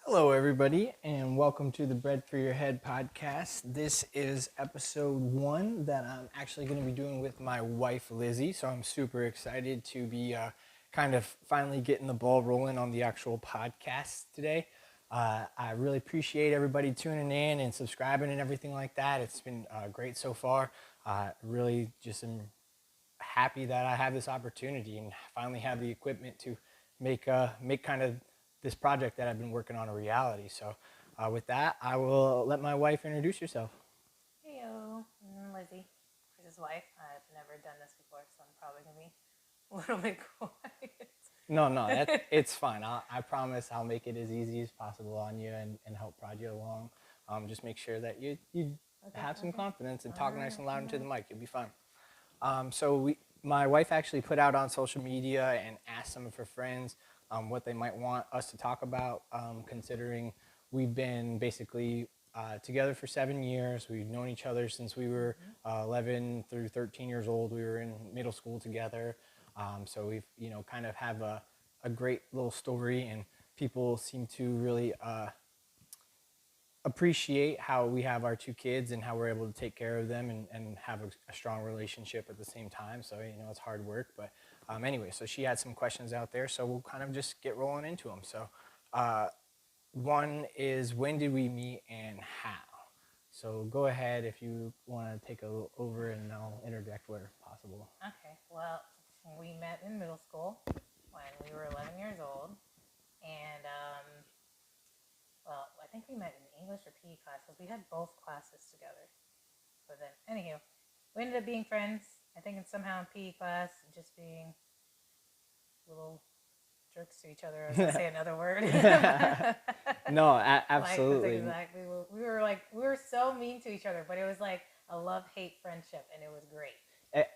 Hello, everybody, and welcome to the Bread for Your Head podcast. This is episode 1 that I'm actually going to be doing with my wife, Lizzie. So I'm super excited to be kind of finally getting the ball rolling on the actual podcast today. I really appreciate everybody tuning in and subscribing and everything like that. It's been great so far. Really just am happy that I have this opportunity and finally have the equipment to make kind of this project that I've been working on a reality. So with that, I will let my wife introduce herself. Heyo, I'm Lizzie, Chris's wife. I've never done this before, so I'm probably gonna be a little bit quiet. No, it's fine. I promise I'll make it as easy as possible on you and help prod you along. Just make sure that you have some confidence and talk nice and loud into the mic. You'll be fine. My wife actually put out on social media and asked some of her friends what they might want us to talk about, considering we've been basically together for 7 years. We've known each other since we were 11 through 13 years old. We were in middle school together. So we've, kind of have a great little story, and people seem to really appreciate how we have our 2 kids and how we're able to take care of them and have a strong relationship at the same time. So, it's hard work. But anyway, so she had some questions out there. So we'll kind of just get rolling into them. So one is, when did we meet and how? So go ahead if you want to take over, and I'll interject where possible. Okay, well, we met in middle school when we were 11 years old, and well, I think we met in English or PE class because we had both classes together. But then, anywho, we ended up being friends. I think somehow in PE class, just being little jerks to each other. I was gonna say another word. No, Like, absolutely. exactly. We were so mean to each other, but it was like a love-hate friendship, and it was great.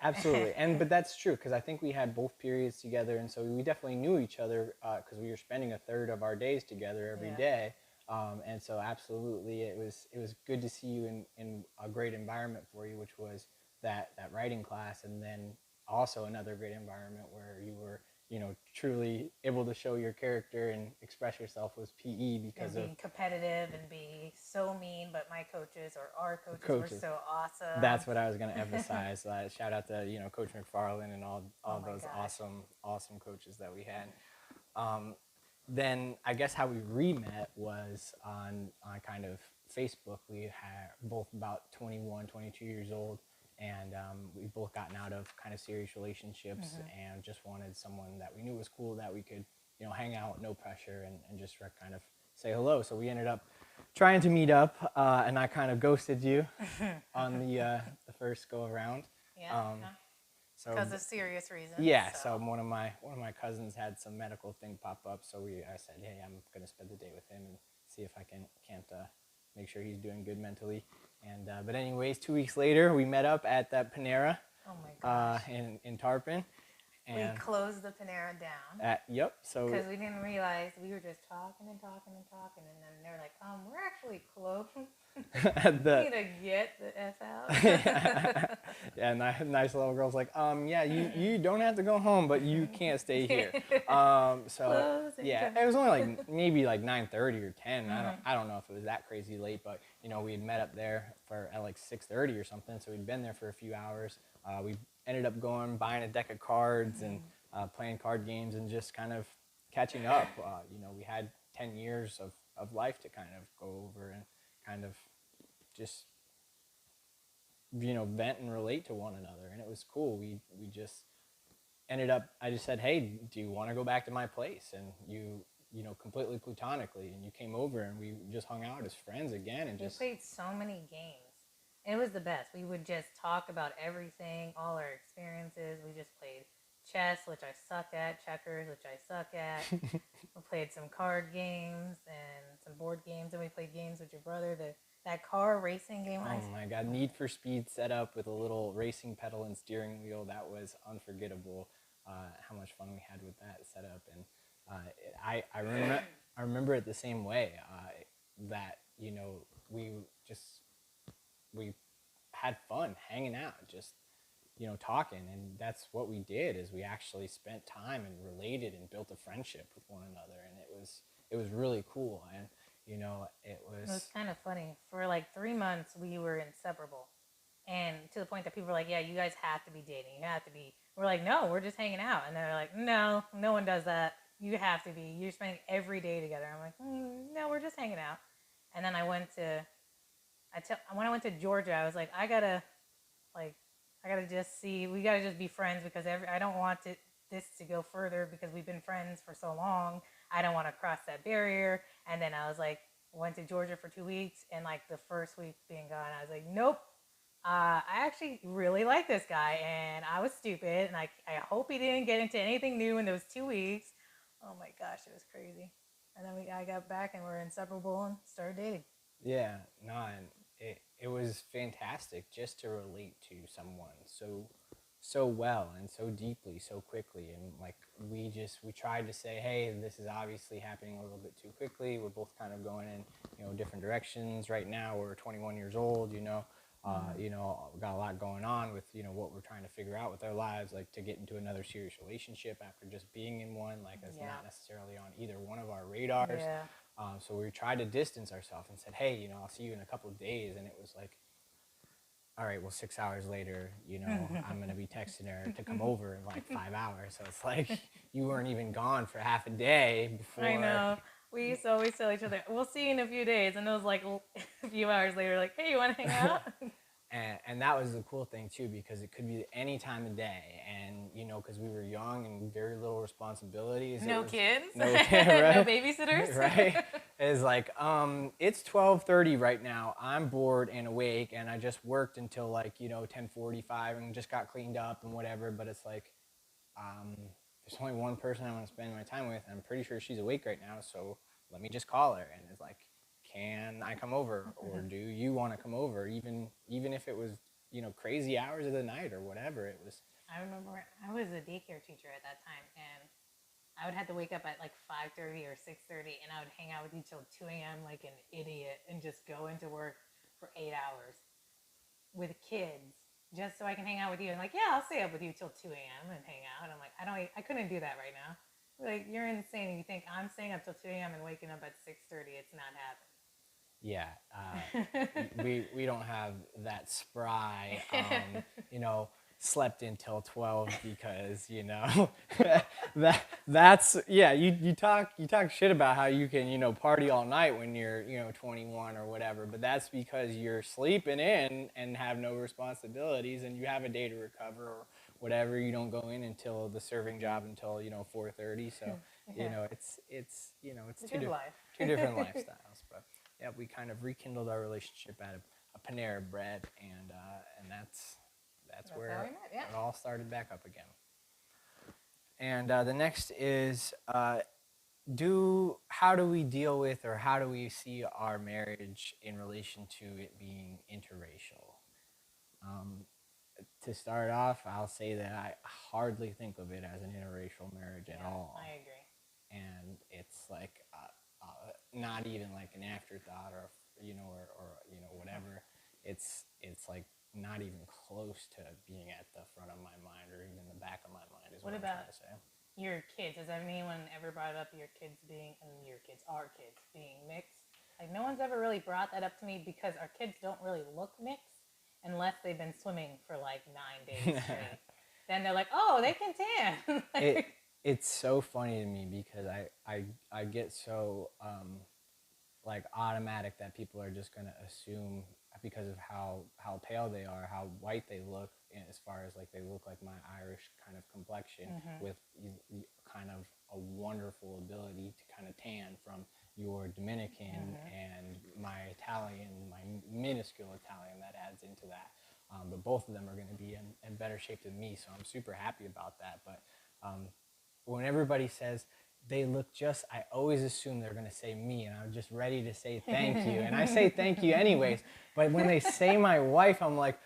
Absolutely, but that's true, because I think we had both periods together, and so we definitely knew each other because we were spending a third of our days together every day. And so absolutely, it was good to see you in a great environment for you, which was that writing class, and then also another great environment where you were truly able to show your character and express yourself was PE, because and being of competitive and be so mean, but my coaches or our coaches were coaches. so awesome. That's what I was going to emphasize. Shout out to Coach McFarland and all Oh my those gosh. awesome coaches that we had. Then I guess how we re-met was on kind of Facebook. We had both about 21, 22 years old, and we both gotten out of kind of serious relationships and just wanted someone that we knew was cool, that we could hang out, no pressure, and just kind of say hello. So we ended up trying to meet up, and I kind of ghosted you on the first go around. Yeah. So Because of serious reasons. yeah, so one of my cousins had some medical thing pop up, so I said, hey, I'm gonna spend the day with him and see if I can't make sure he's doing good mentally. And but anyways, 2 weeks later, we met up at that Panera Oh my gosh. in Tarpon. And we closed the Panera down yep. So because we didn't realize we were just talking and talking and talking, and then they're like, we're actually closed. We need to get the F out. yeah, nice little girl's like, yeah, you don't have to go home, but you can't stay here. So yeah, it was only like maybe like 9:30 or 10. I don't know if it was that crazy late, but we had met up there at like 6:30 or something, so we'd been there for a few hours. We ended up buying a deck of cards and playing card games and just kind of catching up. We had 10 years of life to kind of go over and kind of just vent and relate to one another, and it was cool. We just ended up, I just said, hey, do you want to go back to my place? And you completely platonically, and you came over, and we just hung out as friends again, and we just played so many games. It was the best. We would just talk about everything, all our experiences. We just played chess, which I suck at, checkers, which I suck at. We played some card games and some board games, and we played games with your brother. That car racing game. Oh my God, Need for Speed setup with a little racing pedal and steering wheel. That was unforgettable. How much fun we had with that setup, and I remember it the same way. That we had fun hanging out, just talking, and that's what we did. Is we actually spent time and related and built a friendship with one another, and it was really cool. And It It was was, kind of funny. For like 3 months, we were inseparable. And to the point that people were like, yeah, you guys have to be dating. You have to be. We're like, no, we're just hanging out. And they're like, no, no one does that. You have to be. You're spending every day together. I'm like, no, we're just hanging out. And then when I went to Georgia, I was like, I gotta just see. We gotta just be friends because I don't want this to go further because we've been friends for so long. I don't want to cross that barrier. And then I was like, went to Georgia for 2 weeks, and like the first week being gone, I was like, nope. I actually really like this guy, and I was stupid, and I hope he didn't get into anything new in those 2 weeks. Oh my gosh, it was crazy. And then I got back, and we're inseparable, and started dating. yeah, no, and it was fantastic just to relate to someone so well and so deeply so quickly. And like we tried to say, hey, this is obviously happening a little bit too quickly. We're both kind of going in different directions right now. We're 21 years old. We got a lot going on with what we're trying to figure out with our lives, like to get into another serious relationship after just being in one, like that's Yeah. not necessarily on either one of our radars. Yeah. So we tried to distance ourselves and said, hey, I'll see you in a couple of days. And it was like, all right, well, 6 hours later, I'm going to be texting her to come over in like 5 hours. So it's like you weren't even gone for half a day before. I know. We used to always tell each other, we'll see you in a few days. And it was like a few hours later, like, hey, you want to hang out? And that was the cool thing too, because it could be any time of day. And, because we were young and very little responsibilities. No kids. No, right? No babysitters. Right. It's like, it's 12:30 right now. I'm bored and awake, and I just worked until like, 10:45 and just got cleaned up and whatever. But it's like, there's only one person I want to spend my time with. And I'm pretty sure she's awake right now. So let me just call her. And it's like, can I come over, or do you want to come over? Even if it was, crazy hours of the night or whatever it was. I remember I was a daycare teacher at that time, and I would have to wake up at like 5:30 or 6:30, and I would hang out with you till 2 a.m. like an idiot, and just go into work for 8 hours with kids, just so I can hang out with you. And like, yeah, I'll stay up with you till 2 a.m. and hang out. And I'm like, I couldn't do that right now. Like, you're insane. You think I'm staying up till 2 a.m. and waking up at 6:30? It's not happening. Yeah, we don't have that spry, slept until 12 because that's yeah. You talk shit about how you can party all night when you're 21 or whatever, but that's because you're sleeping in and have no responsibilities, and you have a day to recover or whatever. You don't go in until the serving job until 4:30. So it's it's two different lifestyles, but. Yeah, we kind of rekindled our relationship at a Panera Bread, and that's where how we met, yeah. it all started back up again. And the next is how do we deal with, or how do we see our marriage in relation to it being interracial? To start off, I'll say that I hardly think of it as an interracial marriage at all. I agree. And it's like not even like an afterthought, or whatever. It's like not even close to being at the front of my mind or even the back of my mind is what I'm trying to say. Your kids? Has anyone ever brought up our kids being mixed? Like, no one's ever really brought that up to me, because our kids don't really look mixed unless they've been swimming for like 9 days straight. Then they're like, oh, they can tan. It's so funny to me because I get so like automatic that people are just gonna assume, because of how pale they are, how white they look, as far as like they look like my Irish kind of complexion, with kind of a wonderful ability to kind of tan from your Dominican and my Italian, my minuscule Italian that adds into that. But both of them are going to be in better shape than me, so I'm super happy about that. But when everybody says they look just, I always assume they're going to say me, and I'm just ready to say thank you. And I say thank you anyways. But when they say my wife, I'm like,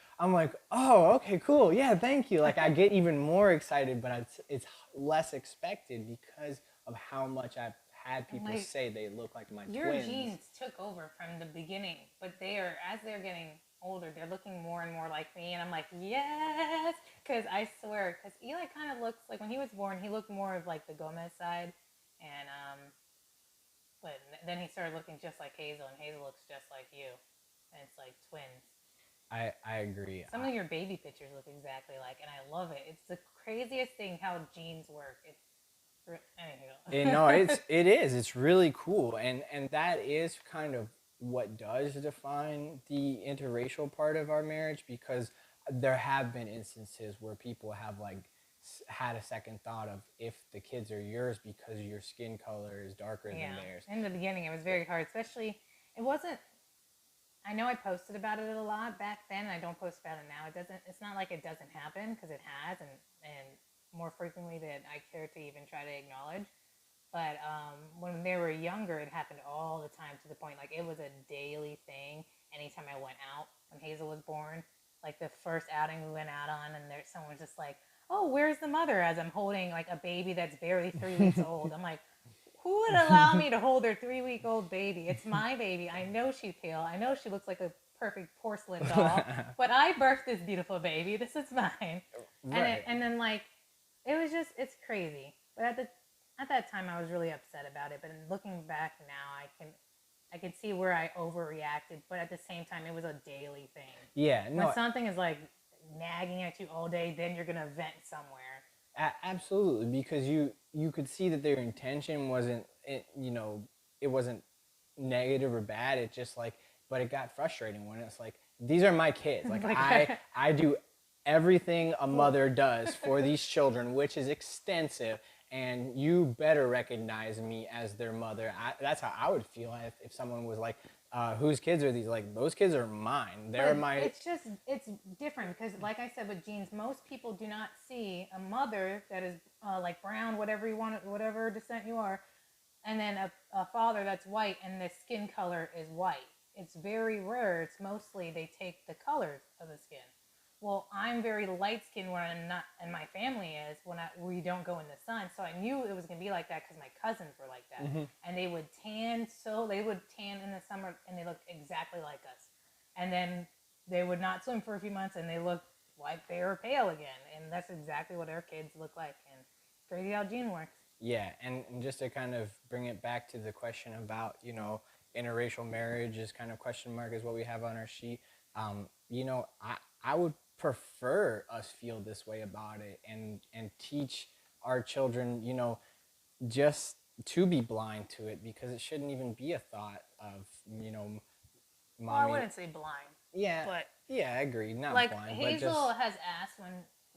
oh, okay, cool. Yeah, thank you. Like, I get even more excited, but it's less expected because of how much I've had people say they look like my twins. Your genes took over from the beginning, but as they're getting older, they're looking more and more like me, and I'm like, yes, because I swear, because Eli kind of looks like, when he was born, he looked more of like the Gomez side, and But then he started looking just like Hazel, and Hazel looks just like you, and it's like twins. I agree. Some of your baby pictures look exactly like, and I love it. It's the craziest thing how genes work. It's No, it is. It's really cool, and that is kind of what does define the interracial part of our marriage, because there have been instances where people have like had a second thought of if the kids are yours because your skin color is darker than theirs. In the beginning, it was very hard, especially it wasn't. I know I posted about it a lot back then, and I don't post about it now. It doesn't. It's not like it doesn't happen, because it has, and more frequently than I care to even try to acknowledge. But when they were younger, it happened all the time, to the point like it was a daily thing. Anytime I went out, when Hazel was born, like the first outing we went out on, and there someone was just like, "Oh, where's the mother?" As I'm holding like a baby that's barely 3 weeks old. I'm like, who would allow me to hold their 3-week-old baby? It's my baby. I know she's pale. I know she looks like a perfect porcelain doll, but I birthed this beautiful baby. This is mine. Right. And then like, it was just, it's crazy. But at that time, I was really upset about it. But looking back now, I can see where I overreacted. But at the same time, it was a daily thing. Yeah. No. When something is like nagging at you all day, then you're gonna vent somewhere. Absolutely, because you could see that their intention wasn't it wasn't negative or bad. It just like, but it got frustrating when it's like, these are my kids. Like, I do everything a mother does for these children, which is extensive, and you better recognize me as their mother. That's how I would feel if someone was like, whose kids are these? Like, those kids are mine. They're my. It's different, because, like I said, with genes, most people do not see a mother that is like brown, whatever you want, whatever descent you are, and then a father that's white and the skin color is white. It's very rare. It's mostly they take the colors of the skin. Well, I'm very light skinned when I'm not, and my family is we don't go in the sun. So I knew it was gonna be like that because my cousins were like that, and they would tan. So they would tan in the summer, and they looked exactly like us. And then they would not swim for a few months, and they looked like they were pale again. And that's exactly what our kids look like. And it's crazy how gene works. Yeah, and just to kind of bring it back to the question about, interracial marriage is kind of question mark is what we have on our sheet. I would prefer us feel this way about it, and teach our children, just to be blind to it, because it shouldn't even be a thought of, mommy. Well, I wouldn't say blind. Yeah, but yeah, I agree. Not like blind, Hazel but just has asked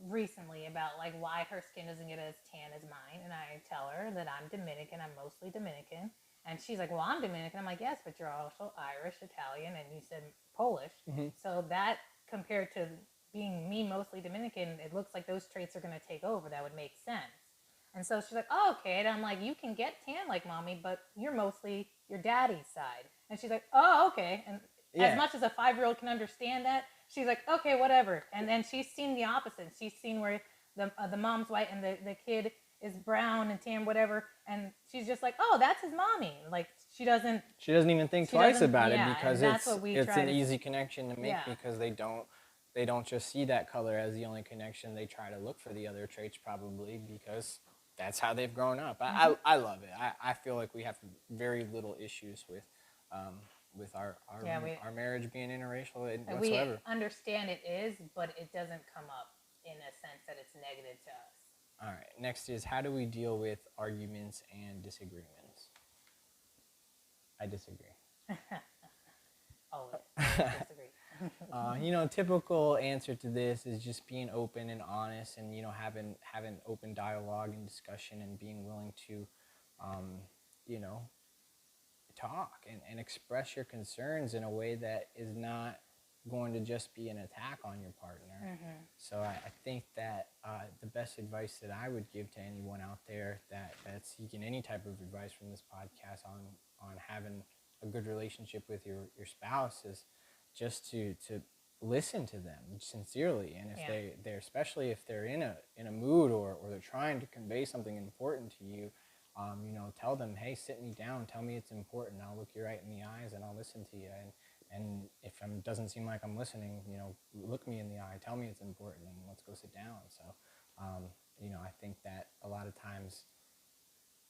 recently about like why her skin doesn't get as tan as mine, and I tell her that I'm Dominican. I'm mostly Dominican, and she's like, "Well, I'm Dominican." I'm like, "Yes, but you're also Irish, Italian, and you said Polish." So that, compared to being me mostly Dominican, it looks like those traits are going to take over. That would make sense. And so she's like, "Oh, okay." And I'm like, "You can get tan like mommy, but you're mostly your daddy's side." And she's like, "Oh, okay." And as much as a 5-year-old can understand that, she's like, "Okay, whatever." And then she's seen the opposite. She's seen where the mom's white and the kid is brown and tan, whatever, and she's just like, "Oh, that's his mommy." Like she doesn't even think twice about it, yeah, because that's it's an easy connection to make, because they don't just see that color as the only connection. They try to look for the other traits, probably because that's how they've grown up. I love it. I feel like we have very little issues with our marriage being interracial whatsoever. We understand it is, but it doesn't come up in a sense that it's negative to us. All right. Next is, how do we deal with arguments and disagreements? I disagree. Always disagree. Typical answer to this is just being open and honest, and having open dialogue and discussion, and being willing to, talk and express your concerns in a way that is not going to just be an attack on your partner. So I think that the best advice that I would give to anyone out there that's seeking any type of advice from this podcast on having a good relationship with your spouse is just to listen to them sincerely. And if they're especially if they're in a mood, or they're trying to convey something important to you, tell them, "Hey, sit me down, tell me it's important. I'll look you right in the eyes and I'll listen to you. And if it doesn't seem like I'm listening, look me in the eye, tell me it's important, and let's go sit down." So, I think that a lot of times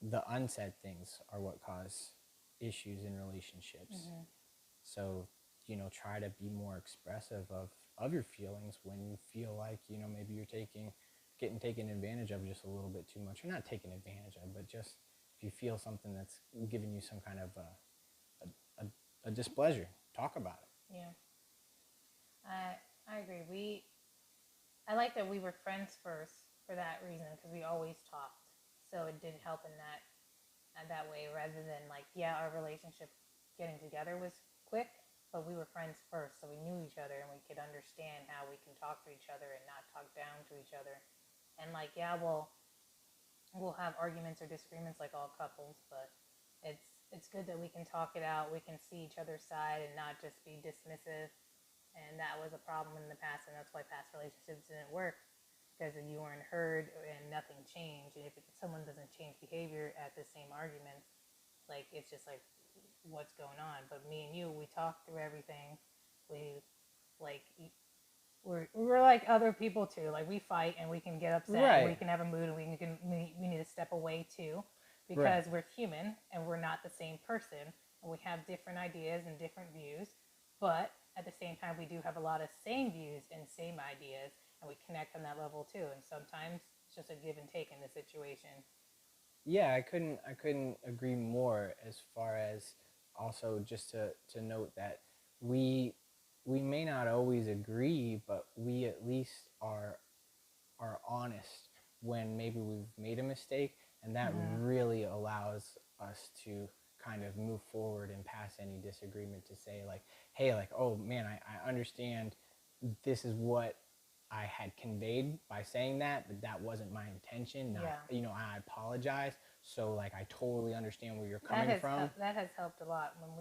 the unsaid things are what cause issues in relationships. Mm-hmm. So, try to be more expressive of your feelings when you feel like, maybe you're getting taken advantage of just a little bit too much. Or not taken advantage of, but just if you feel something that's giving you some kind of a displeasure, talk about it. Yeah, I agree. I like that we were friends first for that reason because we always talked, so it did help in that way rather than like our relationship getting together was quick, but we were friends first, so we knew each other and we could understand how we can talk to each other and not talk down to each other. And like we'll have arguments or disagreements like all couples, but it's good that we can talk it out. We can see each other's side and not just be dismissive. And that was a problem in the past, and that's why past relationships didn't work because you weren't heard and nothing changed. And if someone doesn't change behavior at the same arguments, like it's just like what's going on. But me and you, we talked through everything. We like we're like other people too. Like we fight and we can get upset and we Right. can have a mood and we need to step away too Right. because we're human and we're not the same person and we have different ideas and different views. But at the same time, we do have a lot of same views and same ideas and we connect on that level too. And sometimes it's just a give and take in the situation. Yeah, I couldn't agree more, as far as also just to note that we we may not always agree, but we at least are honest when maybe we've made a mistake, and that Mm-hmm. really allows us to kind of move forward and pass any disagreement, to say like, hey, like, oh man, I understand this is what I had conveyed by saying that, but that wasn't my intention. Not, Yeah. I apologize. So like, I totally understand where you're That coming has from. that has helped a lot when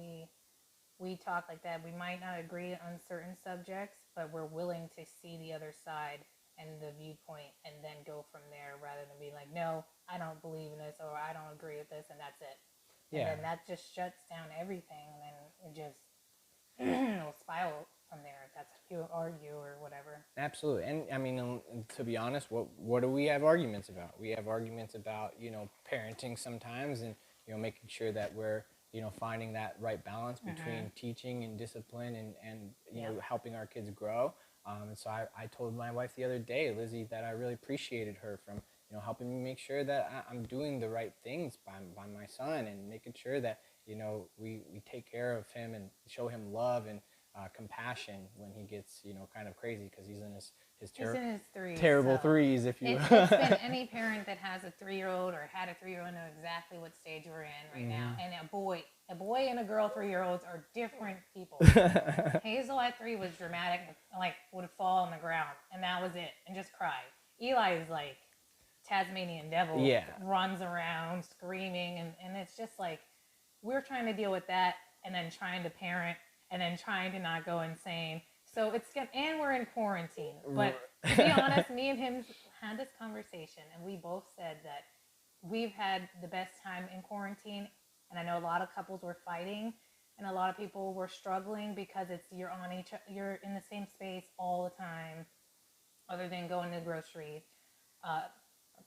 we talk like that. We might not agree on certain subjects, but we're willing to see the other side and the viewpoint and then go from there rather than be like, no, I don't believe in this or I don't agree with this and that's it. And Yeah, then that just shuts down everything and then it just will spiral from there if that's how you argue or whatever. absolutely. And I mean, and to be honest, what do we have arguments about? We have arguments about, parenting sometimes, and making sure that we're, finding that right balance Mm-hmm. between teaching and discipline, and Yep. helping our kids grow. And so I told my wife the other day, Lizzie, that I really appreciated her from, helping me make sure that I'm doing the right things by my son, and making sure that, we take care of him and show him love and compassion when he gets, kind of crazy, because he's in his He's in his threes, terrible so threes, if you. it's been any parent that has a 3-year-old or had a 3-year-old know exactly what stage we're in right now. Mhm. And a boy and a girl 3-year-olds are different people. Hazel at 3 was dramatic, like would fall on the ground, and that was it, and just cried. Eli is like Tasmanian devil, Yeah. runs around screaming, and it's just like we're trying to deal with that, and then trying to parent, and then trying to not go insane. So and we're in quarantine. But to be honest, me and him had this conversation, and we both said that we've had the best time in quarantine. And I know a lot of couples were fighting, and a lot of people were struggling because you're in the same space all the time, other than going to groceries. Uh,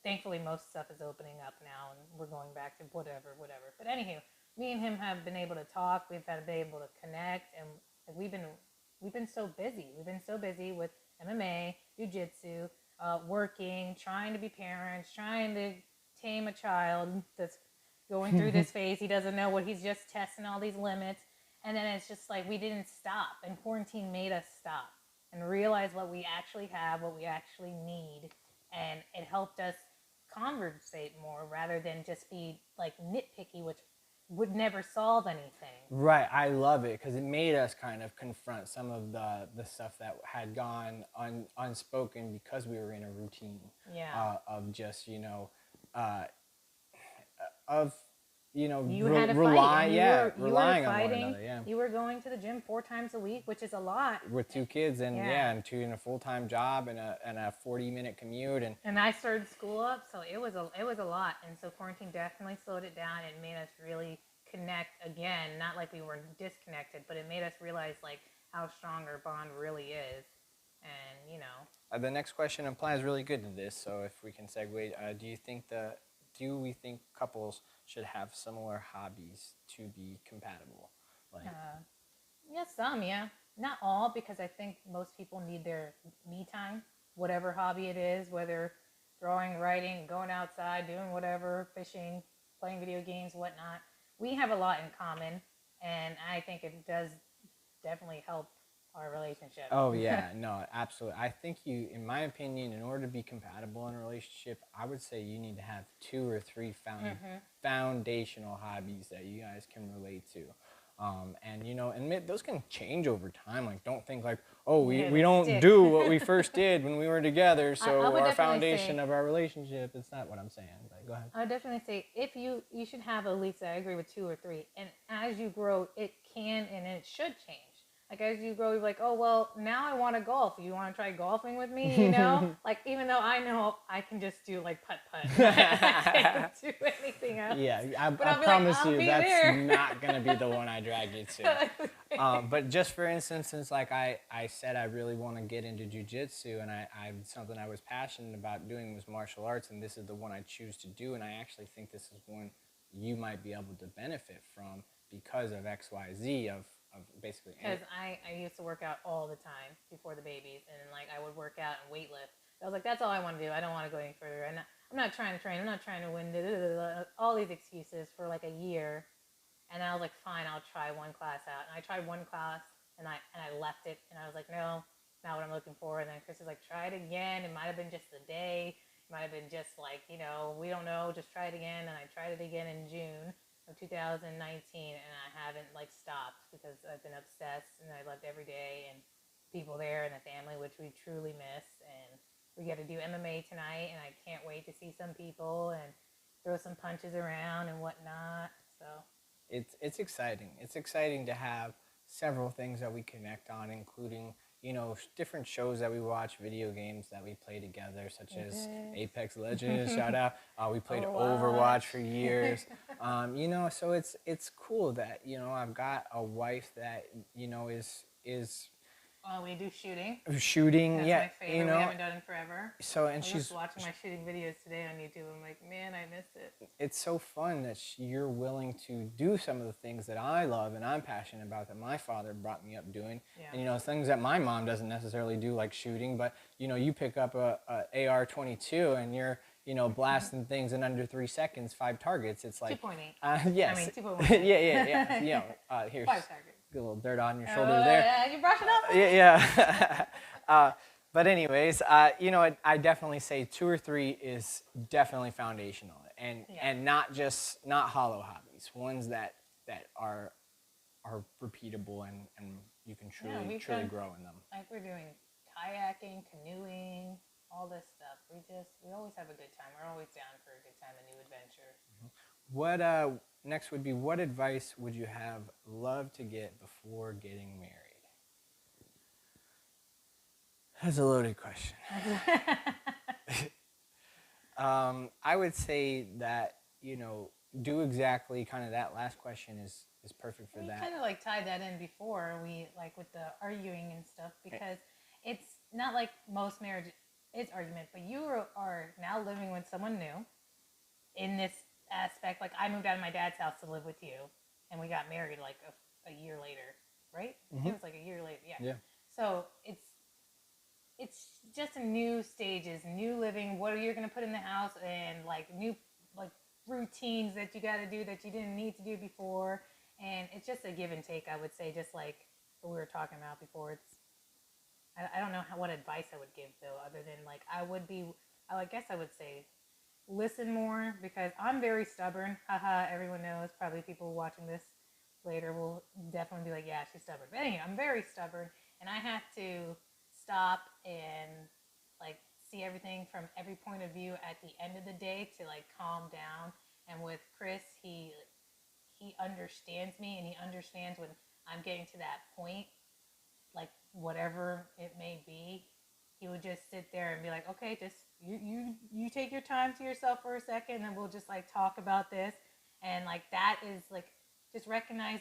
Thankfully, most stuff is opening up now, and we're going back to whatever. But anywho, me and him have been able to talk. We've been able to connect, and we've been so busy. We've been so busy with MMA, jujitsu, working, trying to be parents, trying to tame a child that's going through this phase. He doesn't know what he's just testing all these limits, and then it's just like we didn't stop, and quarantine made us stop and realize what we actually have, what we actually need, and it helped us conversate more rather than just be like nitpicky, which would never solve anything. Right, I love it because it made us kind of confront some of the stuff that had gone unspoken, because we were in a routine Yeah. of just, uh, of You had a fight and you were relying on one fighting. another. Yeah, You were going to the gym 4 times a week, which is a lot. with 2 kids, and Yeah. and two in a full-time job, and a 40-minute commute, and And I started school up, so it was a lot. And so quarantine definitely slowed it down and made us really connect again. Not like we were disconnected, but it made us realize like how strong our bond really is. And the next question applies really good to this. So if we can segue, do you think do we think couples should have similar hobbies to be compatible? Like, Yes, some, yeah. Not all, because I think most people need their me time, whatever hobby it is, whether drawing, writing, going outside, doing whatever, fishing, playing video games, whatnot. We have a lot in common, and I think it does definitely help our relationship. oh yeah, no, absolutely. I think you, in my opinion, in order to be compatible in a relationship, I would say you need to have two or three foundational hobbies that you guys can relate to. And and those can change over time. Like, don't think like, oh, Yeah, we they don't stick. do what we first did when we were together, I so would our definitely foundation say of our relationship. It's not what I'm saying. But go ahead. I would definitely say if you should have at least, I agree with two or three, and as you grow, it can and it should change. Like as you grow, you're like, oh well, now I want to golf. You want to try golfing with me? Like even though I know I can just do like putt putt, I can't do anything else. Yeah, I But promise I'll you be that's there. not gonna be the one I drag you to. But just for instance, since like I said I really want to get into jujitsu, and I something I was passionate about doing was martial arts, and this is the one I choose to do, and I actually think this is one you might be able to benefit from because of X Y Z of basically. Because I used to work out all the time before the babies, and like I would work out and weight lift. I was like, that's all I want to do. I don't want to go any further. I'm not trying to train. I'm not trying to win. All these excuses for like a year. And I was like, fine, I'll try one class out. And I tried one class, and I left it, and I was like, no, not what I'm looking for. And then Chris was like, try it again. It might have been just a day. It might have been just like, we don't know. Just try it again. And I tried it again in June of 2019, and I haven't like stopped because I've been obsessed, and I loved every day and people there and the family, which we truly miss. And we get to do MMA tonight, and I can't wait to see some people and throw some punches around and whatnot. So It's exciting. It's exciting to have several things that we connect on, including different shows that we watch, video games that we play together, such as Apex Legends. Shout out! We played Overwatch for years. So it's cool that I've got a wife that is oh, we do shooting. shooting. That's Yeah, my favorite. We haven't done it in forever. So I and was she's just watching my shooting videos today on YouTube. I'm like, man, I missed it. it's so fun that you're willing to do some of the things that I love and I'm passionate about that my father brought me up doing. Yeah. And things that my mom doesn't necessarily do, like shooting, but you pick up a AR-22 and you're blasting things in under 3 seconds, 5 targets. It's like 2.8. yes. I mean 2.1. Yeah. Here's 5 targets. get a little dirt on your shoulders there. Yeah, you brush it up. Yeah. But anyways, I definitely say 2 or 3 is definitely foundational, and not hollow hobbies, ones that are repeatable and you can truly grow in them. Like we're doing kayaking, canoeing, all this stuff. We always have a good time. We're always down for a good time, a new adventure. What next would be, what advice would you have loved to get before getting married? That's a loaded question. I would say that do exactly kind of that last question is perfect for that. We kind of like tied that in before we like with the arguing and stuff, because it's not like most marriage is argument, but you are now living with someone new in this aspect. Like I moved out of my dad's house to live with you, and we got married like a year later, right? Mm-hmm. It was like a year later. Yeah. So it's just a new stages, new living. What are you going to put in the house, and like new like routines that you got to do that you didn't need to do before, and it's just a give and take. I would say, just like what we were talking about before. I don't know what advice I would give though, other than like I guess I would say listen more, because I'm very stubborn. Haha, everyone knows. Probably people watching this later will definitely be like, yeah, she's stubborn. But anyway, I'm very stubborn, and I have to stop and like see everything from every point of view at the end of the day to like calm down. And with Chris, he understands me, and he understands when I'm getting to that point, like whatever it may be. He would just sit there and be like, okay, just you take your time to yourself for a second, and we'll just like talk about this. And like that is like, just recognize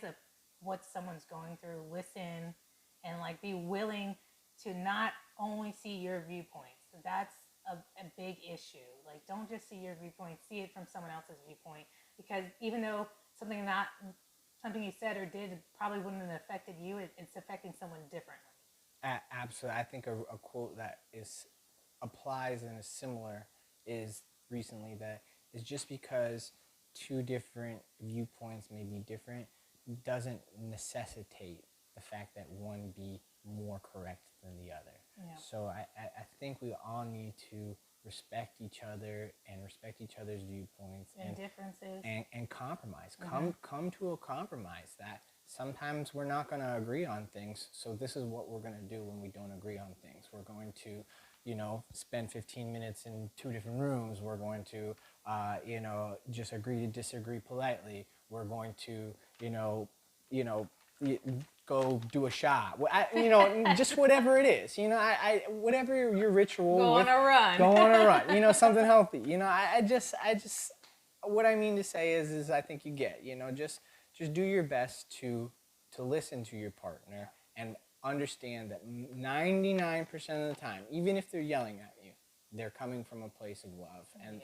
what someone's going through, listen, and like be willing to not only see your viewpoints. That's a big issue. Like, don't just see your viewpoint, see it from someone else's viewpoint. Because even though something you said or did probably wouldn't have affected you, it's affecting someone differently. Absolutely. I think a quote that is applies and is similar is recently that is just because two different viewpoints may be different doesn't necessitate the fact that one be more correct than the other. Yeah. So I think we all need to respect each other and respect each other's viewpoints and differences and compromise. Come to a compromise that sometimes we're not going to agree on things. So this is what we're going to do when we don't agree on things. We're going to, spend 15 minutes in two different rooms. We're going to, just agree to disagree politely. We're going to, go do a shot. Just whatever it is. Whatever your ritual. Go on a run. Go on a run. Something healthy. I just. What I mean to say is I think you get. Just do your best to listen to your partner and understand that 99% of the time, even if they're yelling at you, they're coming from a place of love. And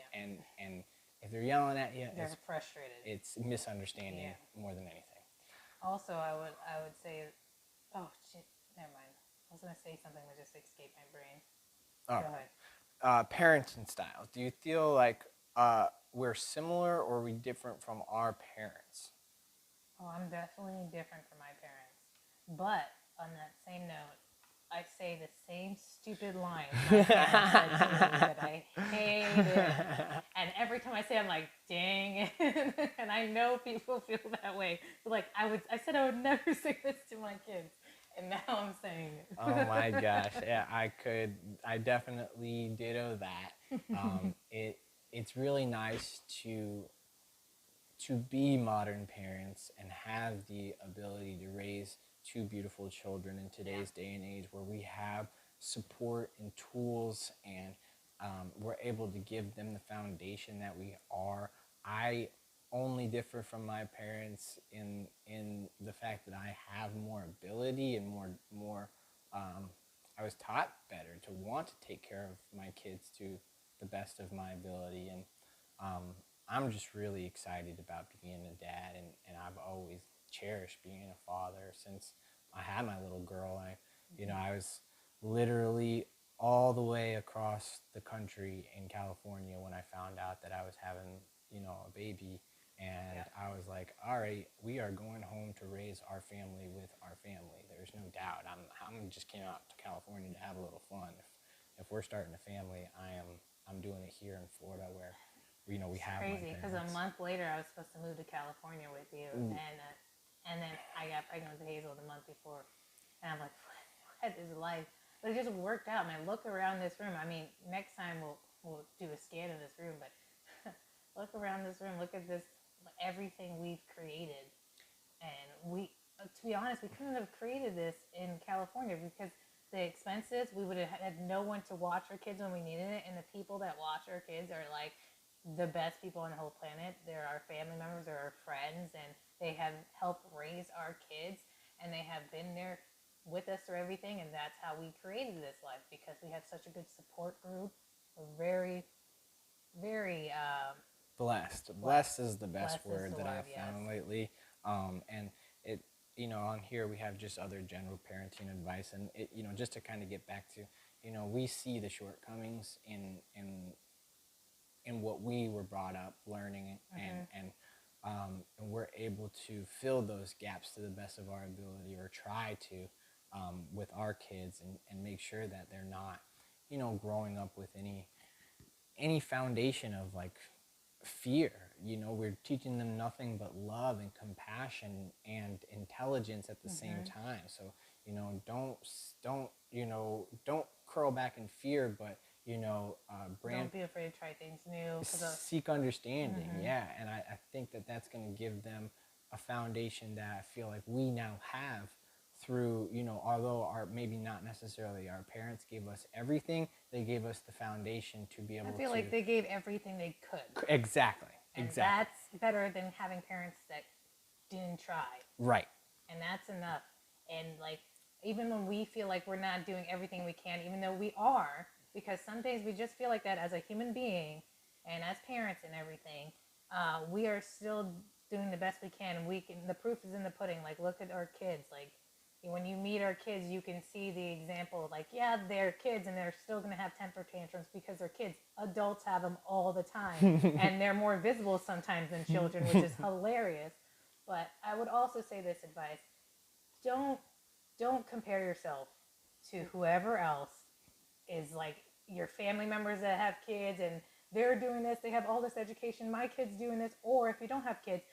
if they're yelling at you, they're frustrated. It's misunderstanding more than anything. Also, I would say, oh shit, never mind. I was gonna say something that just escaped my brain. Go ahead. Parenting styles. Do you feel like we're similar or are we different from our parents? Oh, I'm definitely different from my parents. But on that same note, I say the same stupid lines my parents said to me that I hated. And every time I say it, I'm like, dang it. And I know people feel that way. But like, I said I would never say this to my kids. And now I'm saying it. Oh my gosh. Yeah, I definitely ditto that. It's really nice to be modern parents and have the ability to raise two beautiful children in today's day and age where we have support and tools and we're able to give them the foundation that we are. I only differ from my parents in the fact that I have more ability and more I was taught better to want to take care of my kids to the best of my ability, and I'm just really excited about being a dad, and I've always cherished being a father since I had my little girl. I was literally all the way across the country in California when I found out that I was having, a baby. And I was like, all right, we are going home to raise our family with our family. There's no doubt. I'm just came out to California to have a little fun. If we're starting a family, I'm doing it here in Florida where, we have crazy because a month later I was supposed to move to California with you, and then I got pregnant with Hazel the month before, and I'm like, what is life? But it just worked out. And I look around this room. I mean, next time we'll do a scan of this room, but look around this room. Look at this, everything we've created, and to be honest, we couldn't have created this in California because the expenses. We would have had no one to watch our kids when we needed it, and the people that watch our kids are like the best people on the whole planet. They're our family members, they're our friends, and they have helped raise our kids, and they have been there with us through everything, and that's how we created this life because we have such a good support group. We're very, very blessed. Blessed is the best word that I've yes. found lately. And it, on here we have just other general parenting advice, and it, just to kind of get back to, we see the shortcomings in what we were brought up learning, and we're able to fill those gaps to the best of our ability, or try to, with our kids, and make sure that they're not, growing up with any foundation of like fear. We're teaching them nothing but love and compassion and intelligence at the same time. So, don't curl back in fear, but don't be afraid to try things new. Seek understanding, and I think that that's going to give them a foundation that I feel like we now have through, although maybe not necessarily our parents gave us everything, they gave us the foundation to be able to. I feel like they gave everything they could. Exactly. And that's better than having parents that didn't try. Right. And that's enough. And like, even when we feel like we're not doing everything we can, even though we are, because some days we just feel like that as a human being and as parents and everything. We are still doing the best we can. The proof is in the pudding. Like, look at our kids. Like, when you meet our kids, you can see the example. Like, yeah, they're kids and they're still going to have temper tantrums because they're kids. Adults have them all the time. And they're more visible sometimes than children, which is hilarious. But I would also say this advice. Don't compare yourself to whoever else is, like, your family members that have kids and they're doing this, they have all this education, my kid's doing this. Or if you don't have kids,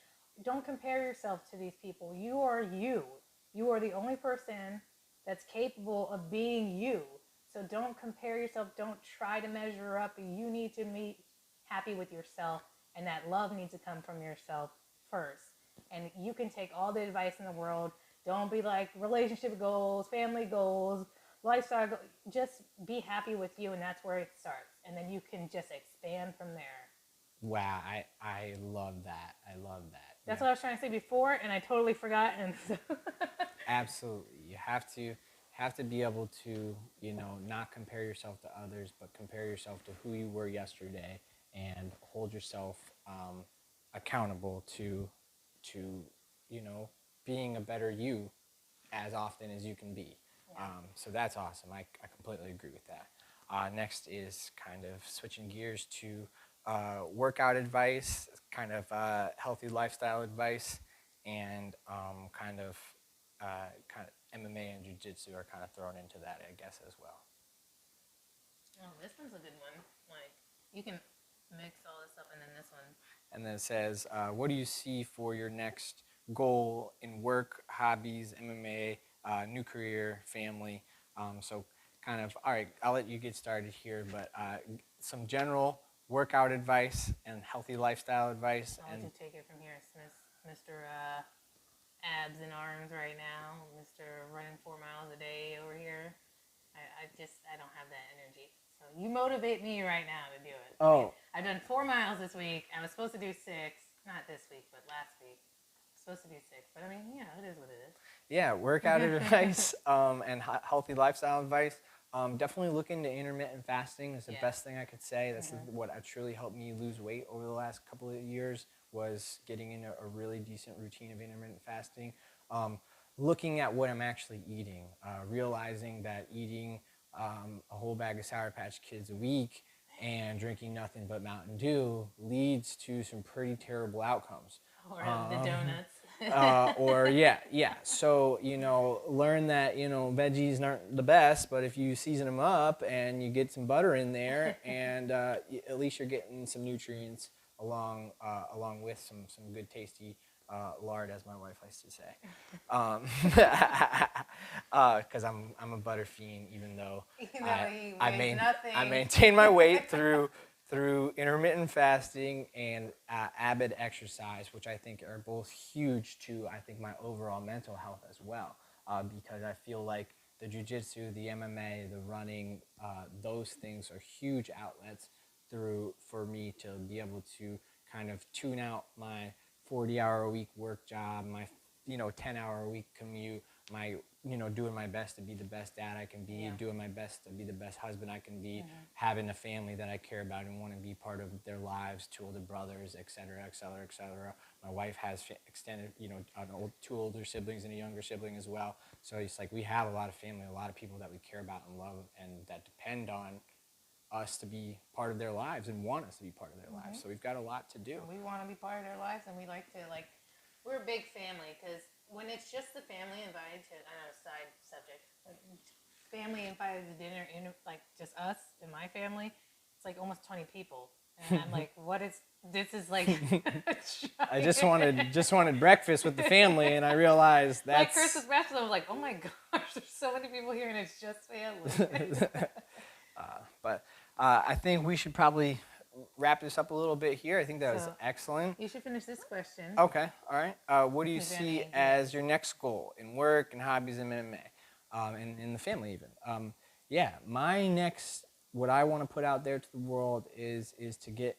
don't compare yourself to these people. You are you. You are the only person that's capable of being you. So don't compare yourself. Don't try to measure up. You need to be happy with yourself, and that love needs to come from yourself first. And you can take all the advice in the world. Don't be like relationship goals, family goals, lifestyle goals. Just be happy with you, and that's where it starts. And then you can just expand from there. Wow, I love that. I love that. That's what I was trying to say before, and I totally forgot. And so Absolutely. You have to be able to, not compare yourself to others, but compare yourself to who you were yesterday and hold yourself accountable to being a better you as often as you can be. Yeah. So that's awesome. I completely agree with that. Next is kind of switching gears to workout advice, kind of healthy lifestyle advice, and kind of MMA and jiu-jitsu are kind of thrown into that, I guess, as well. Oh, this one's a good one. Like, you can mix all this up, and then this one. And then it says, what do you see for your next goal in work, hobbies, MMA, new career, family? So kind of, all right, I'll let you get started here, but some general workout advice and healthy lifestyle advice. I'll just take it from here. Mr. Abs and arms right now. Mr. Running 4 miles a day over here. I don't have that energy. So you motivate me right now to do it. Oh. I've done 4 miles this week. I was supposed to do 6. Not this week, but last week. Supposed to do 6. But I mean, yeah, it is what it is. Yeah, workout advice and healthy lifestyle advice. Definitely look into intermittent fasting is the best thing I could say. That's what truly helped me lose weight over the last couple of years, was getting into a really decent routine of intermittent fasting. Looking at what I'm actually eating, realizing that eating a whole bag of Sour Patch Kids a week and drinking nothing but Mountain Dew leads to some pretty terrible outcomes. Or the donuts. So learn that veggies aren't the best, but if you season them up and you get some butter in there, and at least you're getting some nutrients along with some good tasty lard, as my wife likes to say. Because I'm a butter fiend, even though I maintain my weight through intermittent fasting and avid exercise, which I think are both huge to, I think, my overall mental health as well, because I feel like the jiu-jitsu, the MMA, the running, those things are huge outlets for me to be able to kind of tune out my 40-hour-a-week work job, my 10-hour-a-week commute, my doing my best to be the best dad I can be, doing my best to be the best husband I can be, having a family that I care about and want to be part of their lives, 2 older brothers, et cetera, et cetera, et cetera. My wife has extended, 2 older siblings and a younger sibling as well. So it's like we have a lot of family, a lot of people that we care about and love and that depend on us to be part of their lives and want us to be part of their lives. So we've got a lot to do. We want to be part of their lives, and we like to, we're a big family, because when it's just the family invited to, I know, side subject, family invited to dinner, just us and my family, it's like almost 20 people. And I'm like, this is like I just wanted breakfast with the family, and I realized that's... Like Christmas breakfast, I was like, oh my gosh, there's so many people here, and it's just family. But I think we should probably wrap this up a little bit here. I think that was excellent. You should finish this question. Okay, all right. What do you see as your next goal in work and hobbies and MMA, and in the family even? My next, what I want to put out there to the world is to get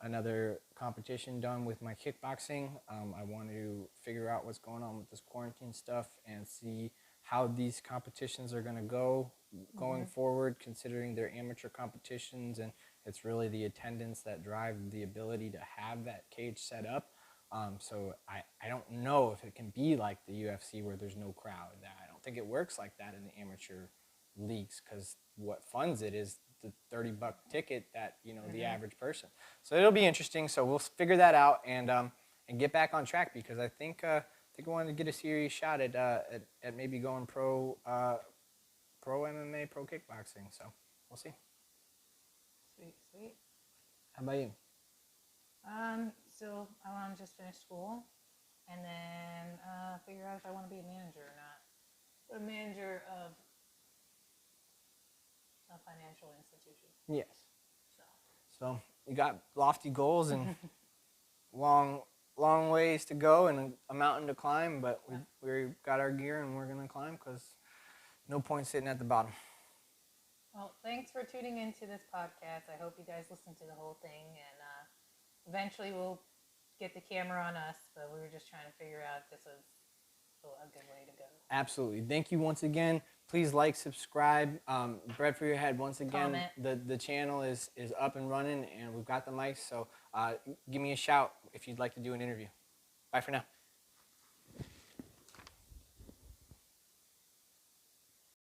another competition done with my kickboxing. I want to figure out what's going on with this quarantine stuff and see how these competitions are going to go going forward, considering they're amateur competitions, and it's really the attendance that drive the ability to have that cage set up. So I don't know if it can be like the UFC where there's no crowd. I don't think it works like that in the amateur leagues, because what funds it is the $30 ticket that the average person. So it'll be interesting. So we'll figure that out and get back on track, because I think I wanted to get a serious shot at maybe going pro MMA, pro kickboxing. So we'll see. Sweet, sweet. How about you? So I want to just finish school and then figure out if I want to be a manager or not. But a manager of a financial institution. Yes. So So you got lofty goals and long ways to go and a mountain to climb, but we got our gear and we're gonna climb, because no point sitting at the bottom. Well, thanks for tuning into this podcast. I hope you guys listen to the whole thing, and eventually we'll get the camera on us, but we were just trying to figure out if this was a good way to go. Absolutely. Thank you once again. Please like, subscribe. Bread for Your Head, once again, the channel is up and running, and we've got the mics, so give me a shout if you'd like to do an interview. Bye for now.